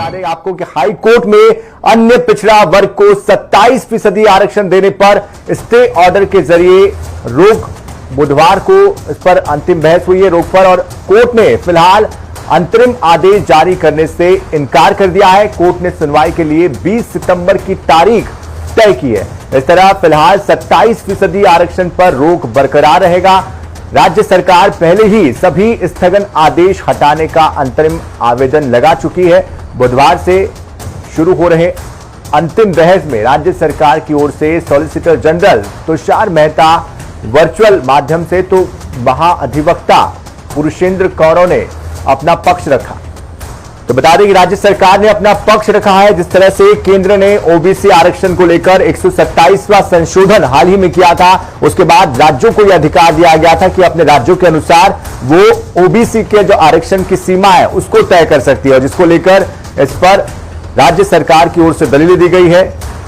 बता दें आपको कि हाई कोर्ट में अन्य पिछड़ा वर्ग को 27% आरक्षण देने पर स्टे ऑर्डर के जरिए रोक, बुधवार को इस पर अंतिम बहस हुई है रोक पर, और कोर्ट ने फिलहाल अंतरिम आदेश जारी करने से इनकार कर दिया है। कोर्ट ने सुनवाई के लिए 20 सितंबर की तारीख तय की है। इस तरह फिलहाल 27% आरक्षण पर रोक बरकरार रहेगा। राज्य सरकार पहले ही सभी स्थगन आदेश हटाने का अंतरिम आवेदन लगा चुकी है। बुधवार से शुरू हो रहे अंतिम बहस में राज्य सरकार की ओर से solicitor general Tushar Mehta virtual माध्यम से तो महाअधिवक्ता पुरुषेंद्र कौरव ने अपना पक्ष रखा। तो बता दें कि राज्य सरकार ने अपना पक्ष रखा है। जिस तरह से केंद्र ने ओबीसी आरक्षण को लेकर 127वां संशोधन हाल ही में किया था, उसके बाद राज्यों को यह अधिकार दिया गया था कि अपने राज्यों के अनुसार वो ओबीसी के जो आरक्षण की सीमा है उसको तय कर सकती है, जिसको लेकर इस पर राज्य सरकार की ओर से दलीलें दी गई है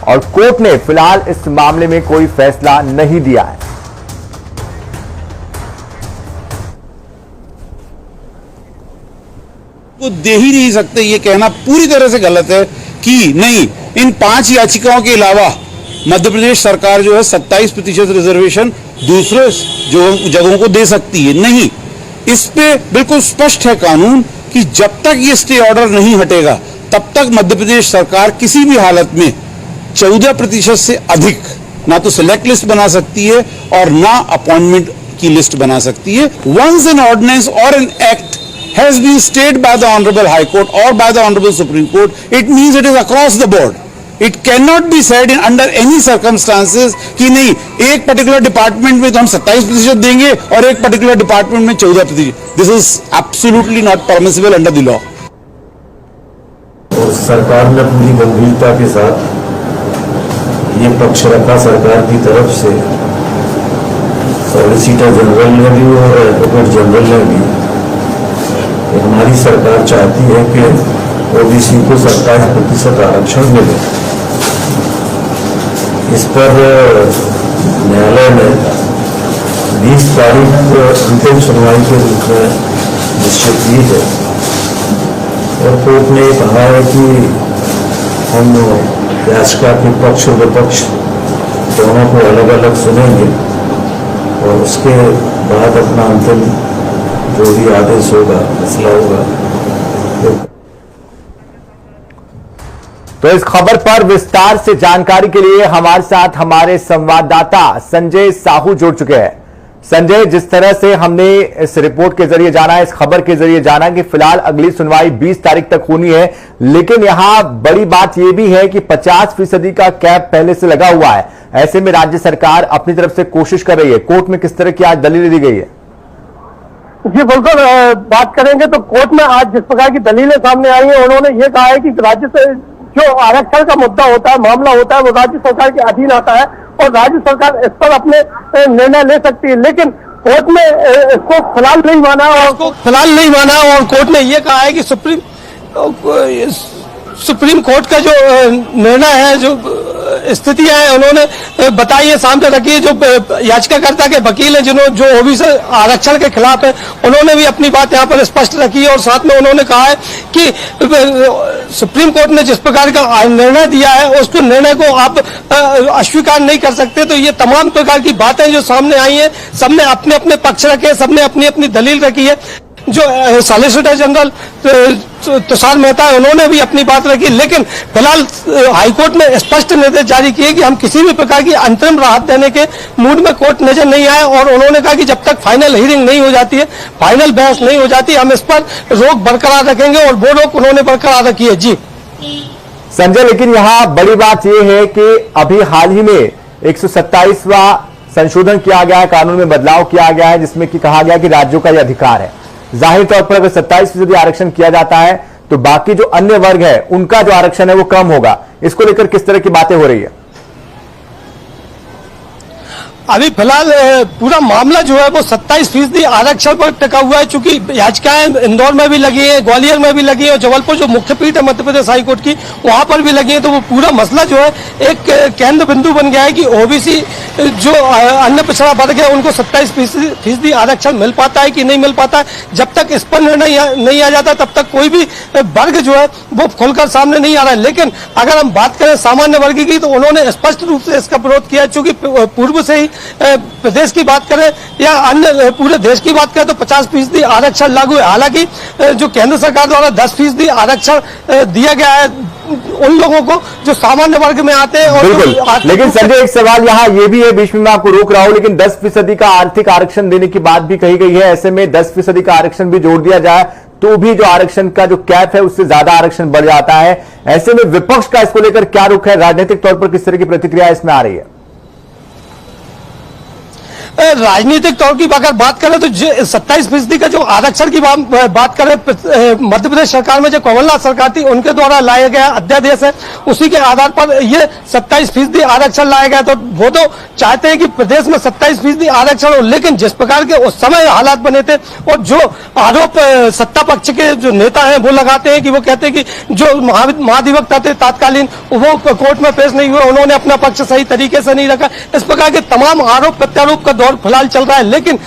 और कोर्ट ने फिलहाल इस मामले में कोई फैसला नहीं दिया है। वो दे ही नहीं सकते, ये कहना पूरी तरह से गलत है कि नहीं, इन 5 याचिकाओं के अलावा मध्य प्रदेश सरकार जो है 27% रिजर्वेशन दूसरे जो जगहों को दे सकती है। नहीं, इस पे बिल्कुल स्पष्ट है कानून कि जब तक ये स्टे ऑर्डर नहीं हटेगा तब तक मध्य प्रदेश सरकार किसी भी हालत में 14% से अधिक ना तो सिलेक्ट लिस्ट बना सकती है और ना अपॉइंटमेंट की लिस्ट बना सकती है। वंस एन ऑर्डिनेंस और an act has been stayed by the Honorable High Court or by the Honorable Supreme Court, it means it is across the board. It cannot be said in under any circumstances कि नहीं एक particular department में तो हम 27% देंगे और एक particular department में 14%. This is absolutely not permissible under the law. सरकार ने अपनी गंभीरता के साथ ये पक्ष रखा सरकार की तरफ से, सॉलिसिटर जनरल ने भी और एडवोकेट जनरल ने भी। हमारी सरकार चाहती है कि ओबीसी को 27% आरक्षण मिले। इस पर न्यायालय ने 20 तारीख को अंतिम सुनवाई के रूप में निश्चित की है और कोर्ट ने कहा है कि हम याचिका के पक्ष और विपक्ष दोनों को अलग अलग सुनेंगे और उसके बाद अपना अंतिम जो भी आदेश होगा, फैसला होगा। तो इस खबर पर विस्तार से जानकारी के लिए हमारे साथ हमारे संवाददाता संजय साहू जुड़ चुके हैं। संजय, जिस तरह से हमने इस रिपोर्ट के जरिए जाना, इस खबर के जरिए जाना कि फिलहाल अगली सुनवाई 20 तारीख तक होनी है, लेकिन यहां बड़ी बात यह भी है कि 50% का कैप पहले से लगा हुआ है। ऐसे में राज्य सरकार अपनी तरफ से कोशिश कर रही है। कोर्ट में किस तरह की आज दलीलें दी गई है? जी बिल्कुल, बात करेंगे तो कोर्ट में आज जिस प्रकार की दलीलें सामने आई है, उन्होंने ये कहा है कि राज्य से जो आरक्षण का मुद्दा होता है, मामला होता है, वो राज्य सरकार के अधीन आता है और राज्य सरकार इस पर अपने निर्णय ले सकती है। लेकिन कोर्ट ने इसको फिलहाल नहीं माना और कोर्ट ने ये कहा है कि सुप्रीम कोर्ट का जो निर्णय है, जो स्थिति है, उन्होंने बताई है, सामने रखी है। जो याचिकाकर्ता के वकील हैं जो ओबीसी आरक्षण के खिलाफ है, उन्होंने भी अपनी बात यहाँ पर स्पष्ट रखी है और साथ में उन्होंने कहा है कि सुप्रीम कोर्ट ने जिस प्रकार का निर्णय दिया है उसको निर्णय को आप अस्वीकार नहीं कर सकते। तो ये तमाम प्रकार की बातें जो सामने आई हैं, सबने अपने अपने पक्ष रखे, सबने अपनी अपनी दलील रखी है। जो सॉलिसिटर जनरल तुषार मेहता है, उन्होंने भी अपनी बात रखी, लेकिन फिलहाल हाईकोर्ट ने स्पष्ट निर्देश जारी किए कि हम किसी भी प्रकार की अंतरिम राहत देने के मूड में कोर्ट नजर नहीं आए और उन्होंने कहा कि जब तक फाइनल हियरिंग नहीं हो जाती है, फाइनल बहस नहीं हो जाती, हम इस पर रोक बरकरार रखेंगे और वो रोक उन्होंने बरकरार रखी है। जी संजय, लेकिन यहां बड़ी बात यह है कि अभी हाल ही में 127वां संशोधन किया गया है, कानून में बदलाव किया गया है, जिसमें कि कहा गया कि राज्यों का यह अधिकार है। जाहिर तौर पर अगर 27% आरक्षण किया जाता है तो बाकी जो अन्य वर्ग है उनका जो आरक्षण है वो कम होगा। इसको लेकर किस तरह की बातें हो रही है? अभी फिलहाल पूरा मामला जो है वो 27% आरक्षण पर टिका हुआ है, चूंकि याचिकाएं इंदौर में भी लगी है, ग्वालियर में भी लगी है और जबलपुर जो मुख्य पीठ है मध्य प्रदेश हाईकोर्ट की वहां पर भी लगी है। तो वो पूरा मसला जो है एक केंद्र बिंदु बन गया है कि ओबीसी जो अन्य पिछड़ा वर्ग है उनको 27% आरक्षण मिल पाता है कि नहीं मिल पाता है। जब तक इस पर निर्णय नहीं आ जाता तब तक कोई भी वर्ग जो है वो खुलकर सामने नहीं आ रहा है। लेकिन अगर हम बात करें सामान्य वर्ग की तो उन्होंने स्पष्ट रूप से इसका विरोध किया, चूंकि पूर्व से ही प्रदेश की बात करें या अन्य पूरे देश की बात करें तो 50% आरक्षण लागू है। हालांकि जो केंद्र सरकार द्वारा 10% आरक्षण दिया गया है उन लोगों को जो सामान्य वर्ग में आते हैं। और बिल्कुल, लेकिन संजय एक सवाल यहां ये भी है, बीच में मैं आपको रोक रहा हूं, लेकिन 10% का आर्थिक आरक्षण देने की बात भी कही गई है। ऐसे में 10% का आरक्षण भी जोड़ दिया जाए तो भी जो आरक्षण का जो कैप है उससे ज्यादा आरक्षण बढ़ जाता है। ऐसे में विपक्ष का इसको लेकर क्या रुख है, राजनीतिक तौर पर किस तरह की प्रतिक्रिया इसमें आ रही है? राजनीतिक तौर की अगर बात करें तो 27% का जो आरक्षण की बात करें, मध्य प्रदेश सरकार में जो कमलनाथ सरकार थी उनके द्वारा लाया गया अध्यादेश है, उसी के आधार पर ये 27% आरक्षण लाया गया। तो वो तो चाहते हैं कि प्रदेश में 27% आरक्षण हो, लेकिन जिस प्रकार के उस समय हालात बने थे और जो आरोप सत्ता पक्ष के जो नेता हैं वो लगाते हैं कि वो कहते हैं कि जो महाधिवक्ता थे तात्कालीन वो कोर्ट में पेश नहीं हुए, उन्होंने अपना पक्ष सही तरीके से नहीं रखा। इस प्रकार के तमाम आरोप प्रत्यारोप का दौर फिलहाल चल रहा है, लेकिन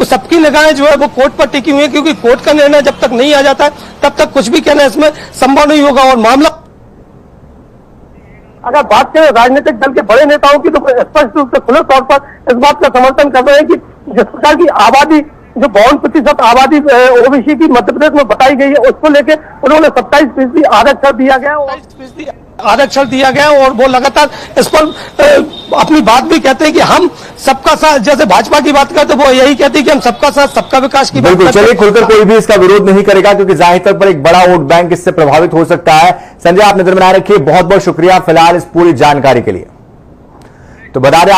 सबकी निगाहें जो है वो कोर्ट पर टिकी हुई है, क्योंकि कोर्ट का निर्णय जब तक नहीं आ जाता है तब तक कुछ भी कहना इसमें संभव नहीं होगा। और मामला अगर बात करें राजनीतिक दल के बड़े नेताओं की तो स्पष्ट रूप से खुले तौर पर इस बात का समर्थन कर रहे हैं कि जिस प्रकार की आबादी जो 52% आबादी ओबीसी की मध्य प्रदेश में बताई गई है उसको लेकर उन्होंने 27% आरक्षण दिया गया और वो लगातार इस पर अपनी बात भी कहते हैं कि हम सबका साथ, जैसे भाजपा की बात करते तो वो यही कहती है कि हम सबका साथ सबका विकास की बात बिल्कुल, चलिए खुलकर कोई भी इसका विरोध नहीं करेगा क्योंकि जाहिर तौर पर एक बड़ा वोट बैंक इससे प्रभावित हो सकता है। संजय आप नजर बनाए रखिए, बहुत बहुत शुक्रिया फिलहाल इस पूरी जानकारी के लिए। तो बता दें